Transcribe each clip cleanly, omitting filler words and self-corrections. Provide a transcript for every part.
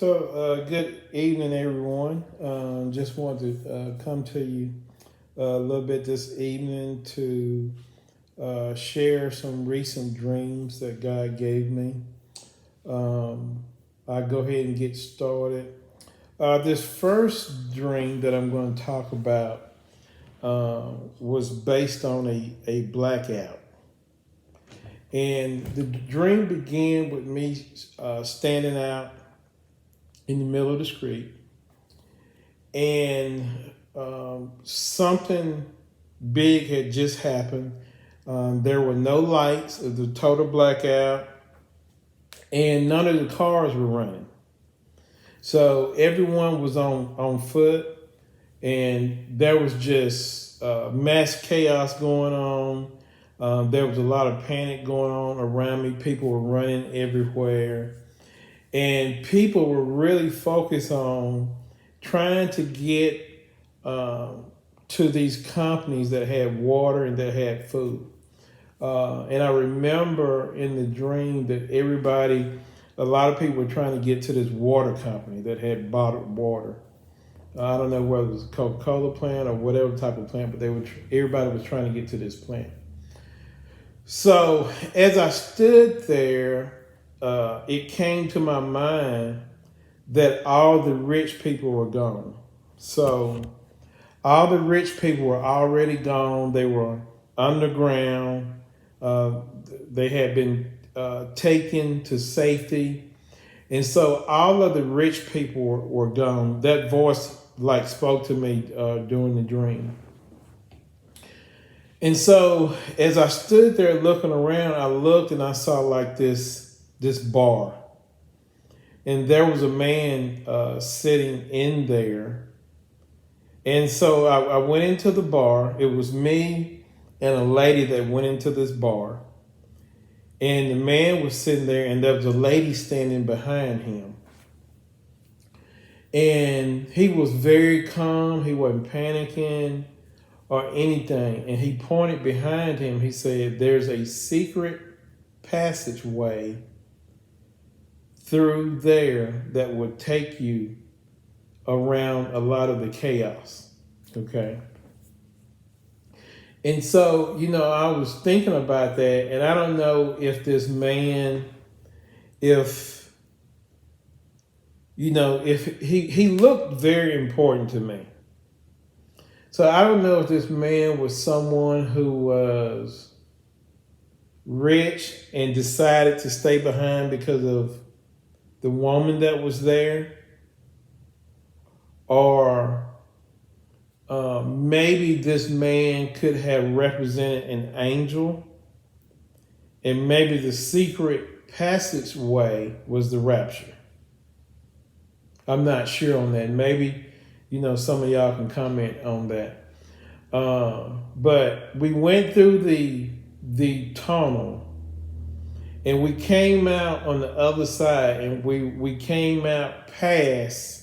Good evening, everyone. Just wanted to come to you a little bit this evening to share some recent dreams that God gave me. Um, I'll go ahead and get started. This first dream that I'm going to talk about was based on a blackout. And the dream began with me standing out in the middle of the street, and something big had just happened. There were no lights, it was a total blackout, and none of the cars were running. So everyone was on foot, and there was just mass chaos going on. There was a lot of panic going on around me. People were running everywhere. And people were really focused on trying to get to these companies that had water and that had food. And I remember in the dream that a lot of people were trying to get to this water company that had bottled water. I don't know whether it was a Coca-Cola plant or whatever type of plant, but everybody was trying to get to this plant. So as I stood there, it came to my mind that all the rich people were gone. So all the rich people were already gone. They were underground. They had been taken to safety. And so all of the rich people were gone. That voice spoke to me during the dream. And so as I stood there looking around, I looked and I saw this bar. And there was a man sitting in there. And so I went into the bar. It was me and a lady that went into this bar. And the man was sitting there, and there was a lady standing behind him. And he was very calm. He wasn't panicking or anything. And he pointed behind him. He said, "There's a secret passageway through there that would take you around a lot of the chaos." Okay. And so, I was thinking about that, and I don't know if this man, if he looked very important to me. So I don't know if this man was someone who was rich and decided to stay behind because of the woman that was there, or maybe this man could have represented an angel, and maybe the secret passageway was the rapture. I'm not sure on that. Maybe, some of y'all can comment on that. But we went through the tunnel, and we came out on the other side, and we came out past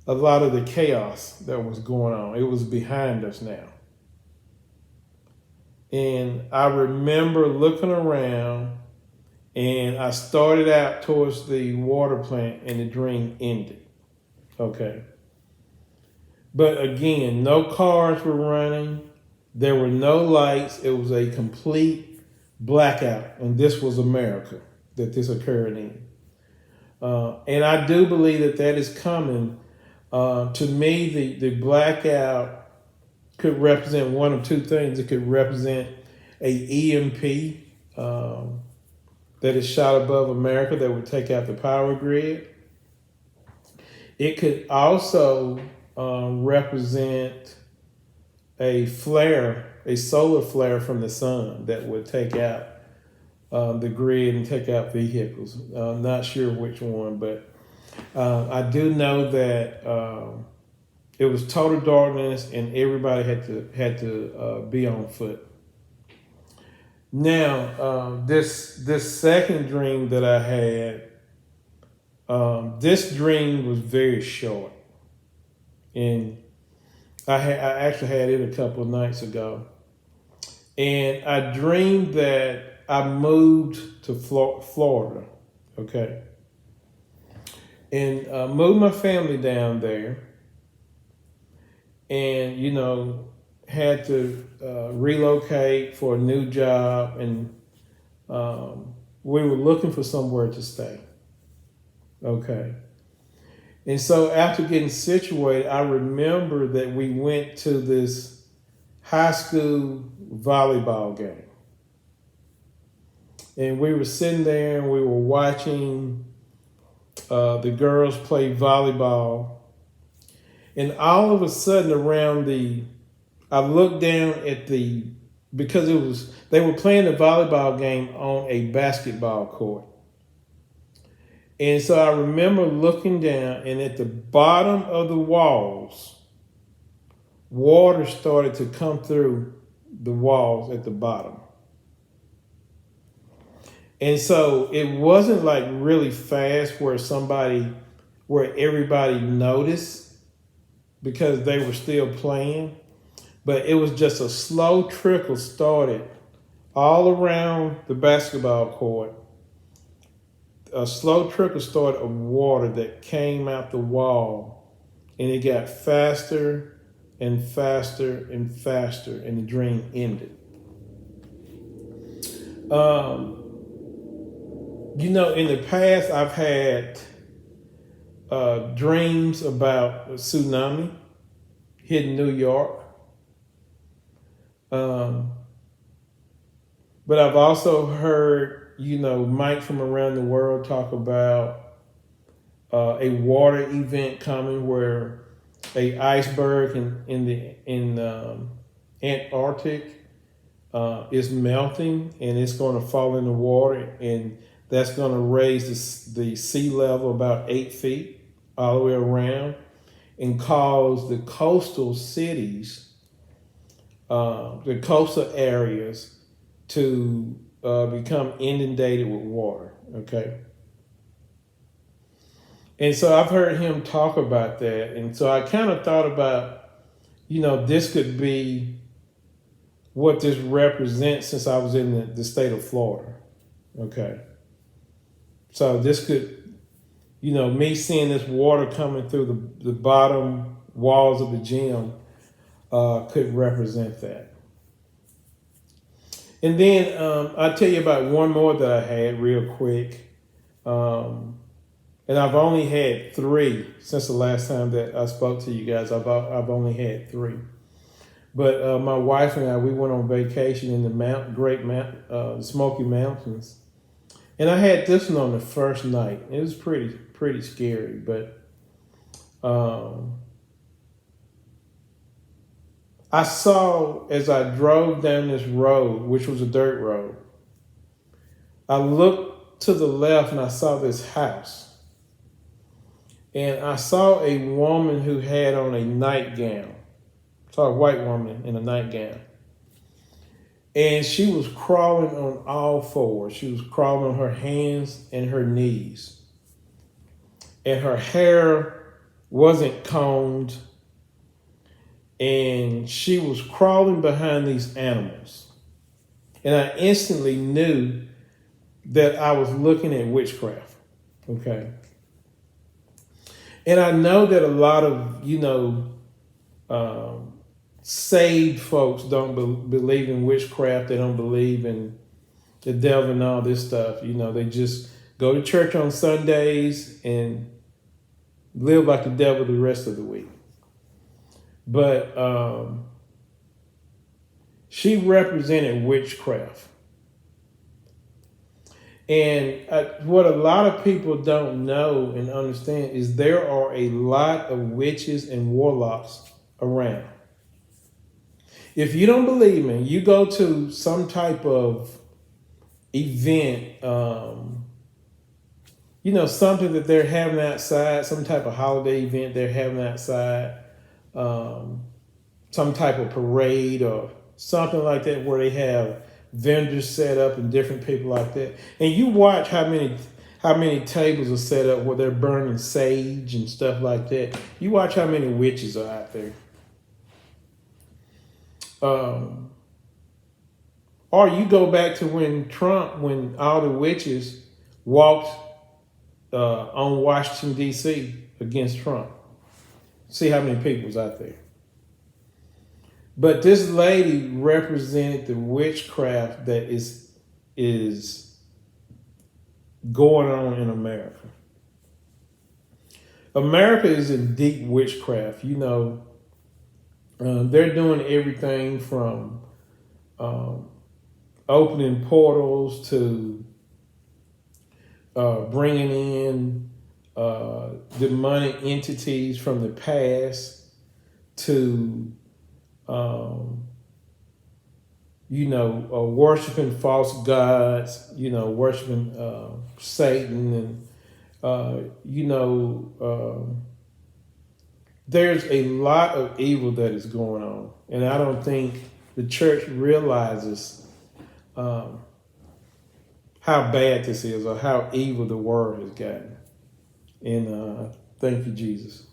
a lot of the chaos that was going on. It was behind us now. And I remember looking around, and I started out towards the water plant, and the dream ended. Okay. But again, no cars were running. There were no lights. It was a complete blackout. And this was America that this occurred in. And I do believe that is coming. To me, the blackout could represent one of two things. It could represent a EMP that is shot above America that would take out the power grid. It could also represent a flare, a solar flare from the sun that would take out the grid and take out vehicles. Not sure which one, but I do know that it was total darkness, and everybody had to be on foot. Now, this second dream that I had, this dream was very short, and I actually had it a couple of nights ago, and I dreamed that I moved to Florida. Okay. and moved my family down there, and had to relocate for a new job, and we were looking for somewhere to stay. Okay. And so after getting situated, I remember that we went to this high school volleyball game. And we were sitting there and we were watching the girls play volleyball. And all of a sudden I looked down at because they were playing the volleyball game on a basketball court. And so I remember looking down, and at the bottom of the walls, water started to come through the walls at the bottom. And so it wasn't like really fast where everybody noticed because they were still playing, but it was just a slow trickle started all around the basketball court. A slow trickle started of water that came out the wall, and it got faster and faster and faster, and the dream ended. In the past, I've had dreams about a tsunami hitting New York. But I've also heard, Mike from around the world talk about a water event coming where a iceberg in Antarctic is melting, and it's going to fall in the water, and that's going to raise the sea level about 8 feet all the way around and cause the coastal cities, the coastal areas to become inundated with water, okay? And so I've heard him talk about that. And so I kind of thought about, this could be what this represents since I was in the state of Florida, okay? So this could, me seeing this water coming through the bottom walls of the gym could represent that. And then I'll tell you about one more that I had real quick. And I've only had 3 since the last time that I spoke to you guys. I've only had 3. But my wife and I, we went on vacation in the Smoky Mountains. And I had this one on the first night. It was pretty scary, but I saw, as I drove down this road, which was a dirt road, I looked to the left and I saw this house. And I saw a woman who had on a nightgown. I saw a white woman in a nightgown. And she was crawling on all fours. She was crawling on her hands and her knees. And her hair wasn't combed. And she was crawling behind these animals. And I instantly knew that I was looking at witchcraft. Okay. And I know that a lot of, saved folks don't believe in witchcraft. They don't believe in the devil and all this stuff. They just go to church on Sundays and live like the devil the rest of the week. But she represented witchcraft. And what a lot of people don't know and understand is there are a lot of witches and warlocks around. If you don't believe me, you go to some type of event, something that they're having outside, some type of holiday event they're having outside, some type of parade or something like that where they have vendors set up and different people like that. And you watch how many tables are set up where they're burning sage and stuff like that. You watch how many witches are out there. Or you go back to when all the witches walked on Washington, D.C. against Trump. See how many people was out there. But this lady represented the witchcraft that is going on in America. America is in deep witchcraft. You know, they're doing everything from opening portals to bringing in demonic entities from the past to, worshiping false gods, worshiping Satan. And, there's a lot of evil that is going on. And I don't think the church realizes how bad this is or how evil the world has gotten. And thank you, Jesus.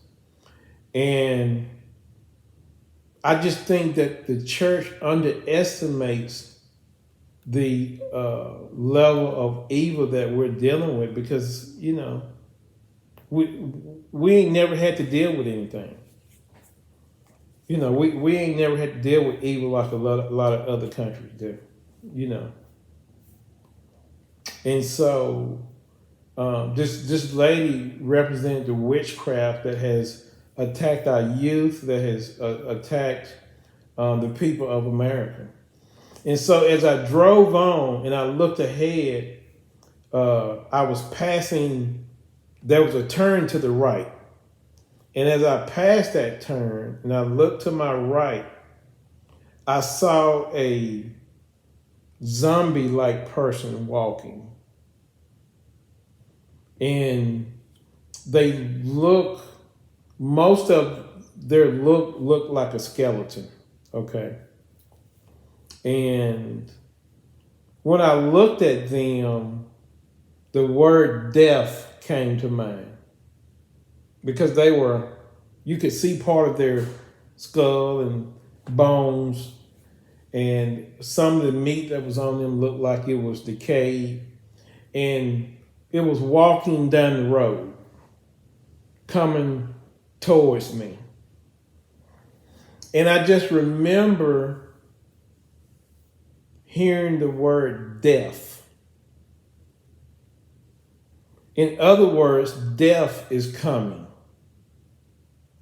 And I just think that the church underestimates the level of evil that we're dealing with because, we ain't never had to deal with anything. We ain't never had to deal with evil like a lot of other countries do, And so this lady represented the witchcraft that has attacked our youth, that has attacked the people of America. And so as I drove on and I looked ahead, I was passing, there was a turn to the right. And as I passed that turn and I looked to my right, I saw a zombie-like person walking. And most of their look looked like a skeleton, okay? And when I looked at them, the word death came to mind because you could see part of their skull and bones, and some of the meat that was on them looked like it was decayed, and it was walking down the road, coming towards me. And I just remember hearing the word death. In other words, death is coming.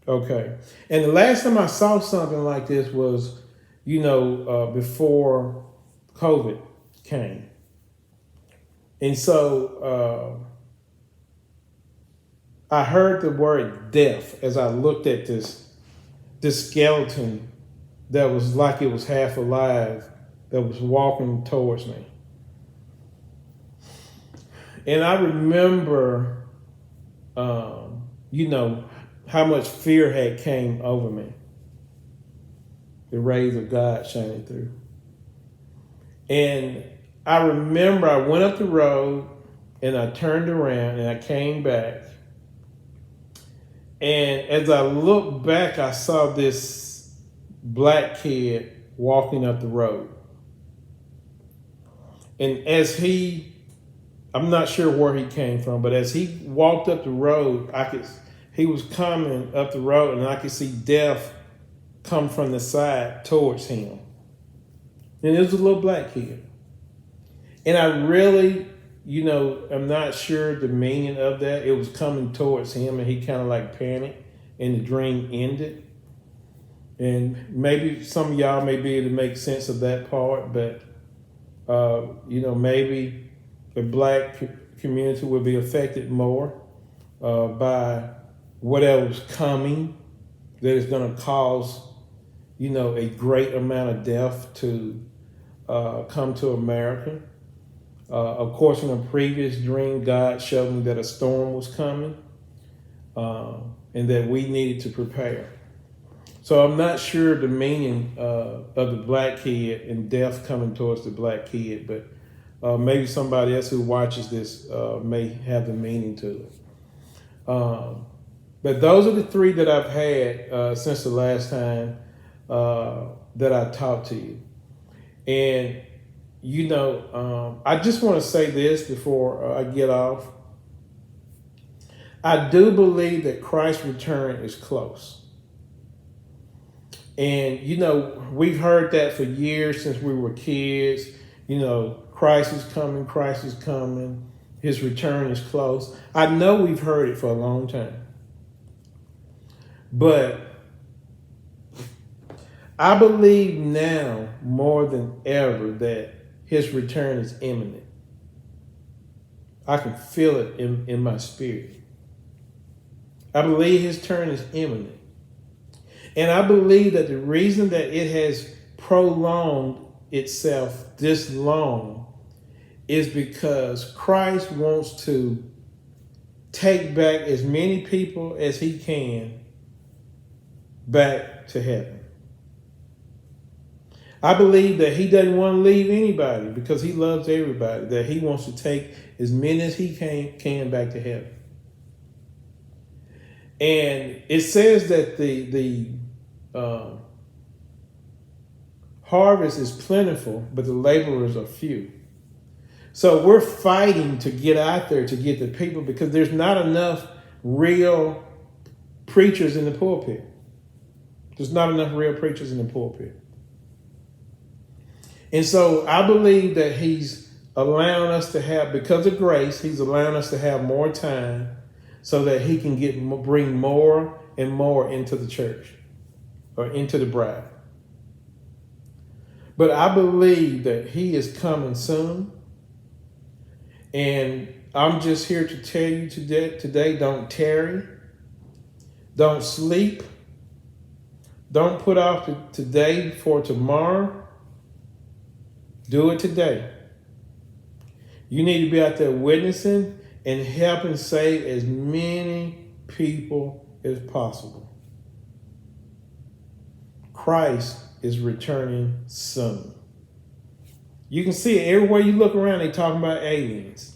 Okay. And the last time I saw something like this was, before COVID came. And so I heard the word death as I looked at this skeleton that was like it was half alive, that was walking towards me. And I remember, how much fear had came over me. The rays of God shining through. And I remember I went up the road and I turned around and I came back. And as I looked back, I saw this black kid walking up the road. And I'm not sure where he came from, but as he walked up the road, he was coming up the road and I could see death come from the side towards him. And it was a little black kid. And I really, I'm not sure the meaning of that. It was coming towards him and he kind of like panicked and the dream ended. And maybe some of y'all may be able to make sense of that part, but, maybe the black community will be affected more by whatever's coming that is going to cause, a great amount of death to come to America. Of course, in a previous dream, God showed me that a storm was coming and that we needed to prepare. So I'm not sure the meaning of the black kid and death coming towards the black kid, but maybe somebody else who watches this may have the meaning to it. But those are the three that I've had since the last time that I talked to you. And, I just want to say this before I get off. I do believe that Christ's return is close. And, we've heard that for years since we were kids. Christ is coming, Christ is coming. His return is close. I know we've heard it for a long time. But I believe now more than ever that his return is imminent. I can feel it in my spirit. I believe his turn is imminent. And I believe that the reason that it has prolonged itself this long is because Christ wants to take back as many people as he can back to heaven. I believe that he doesn't want to leave anybody because he loves everybody, that he wants to take as many as he can back to heaven. And it says that the harvest is plentiful, but the laborers are few. So we're fighting to get out there to get the people because there's not enough real preachers in the pulpit. There's not enough real preachers in the pulpit. And so I believe that he's allowing us to have, because of grace, he's allowing us to have more time so that he can bring more and more into the church or into the bride. But I believe that he is coming soon. And I'm just here to tell you today, don't tarry. Don't sleep. Don't put off today for tomorrow. Do it today. You need to be out there witnessing and helping save as many people as possible. Christ is returning soon. You can see it everywhere you look around, they're talking about aliens.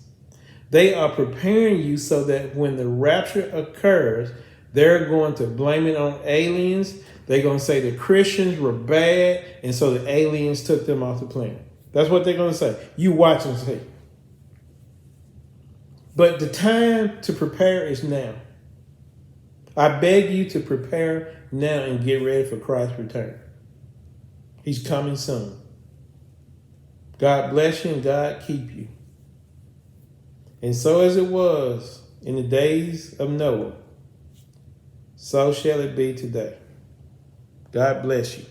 They are preparing you so that when the rapture occurs, they're going to blame it on aliens. They're going to say the Christians were bad, and so the aliens took them off the planet. That's what they're going to say. You watch and see. But the time to prepare is now. I beg you to prepare now and get ready for Christ's return. He's coming soon. God bless you and God keep you. And so as it was in the days of Noah, so shall it be today. God bless you.